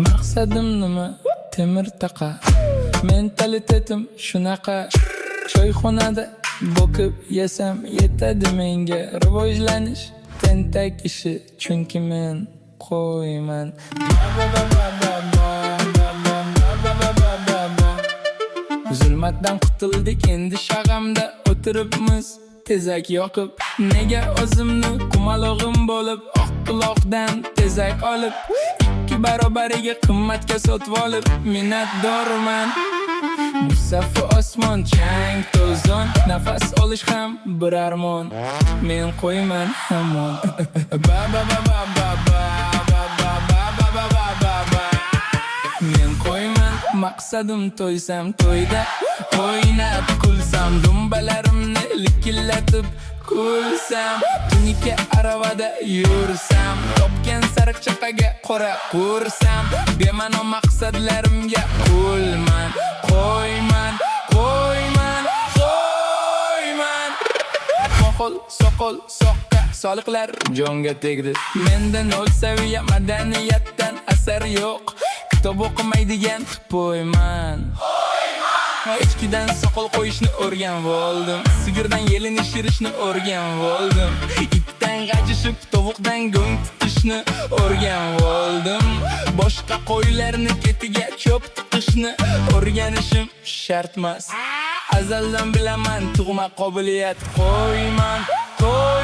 Maqsadim nima? Temir taqa. Mentalitetim shunaqa. Choyxonada bo'kib yesam yetadi menga. Rivojlanish tentak ishi, chunki men qo'yman. Zulmatdan qutuldik, endi shag'amda o'tiribmiz tezak yoqib. Nega o'zimni qumalog'im bo'lib, oq quloqdan tezak olib, ikki barobariga qimmatga sotib olib minnatdorman. Musaffo osmon, chang to'zon, nafas olish ham bir armon. Men qo'yman hamon. Ba ba ba ba ba ba ba ba ba ba ba ba ba ba. Men qo'yman, maqsadim to'ysam to'yda o'ynab kulsam, dumbalarimni likillatib kulsam, tunika aravada yursam, topgan sariqchaqaga qora qursam, bema'no maqsadlarimga qulman. Qo'yman, qo'yman, qo'yman. Moqol, soqol, soqqa soliqlar jonga tegdi. Menda nol saviya madaniyatdan asar yo'q. Kitob o'qimaydigan qo'yman. Ichkidan soqol qo'yishni o'rgan bo'ldim. Sigirdan yelin ishirishni o'rgan bo'ldim. Itdan g'ajishib, tovuqdan go'ng tutishni o'rgan bo'ldim. Boshqa qo'ylarni ketiga cho'p tiqishni o'rganishim shartmas. Azaldan bilaman tug'ma qobiliyat. Qo'yman, qo'yman.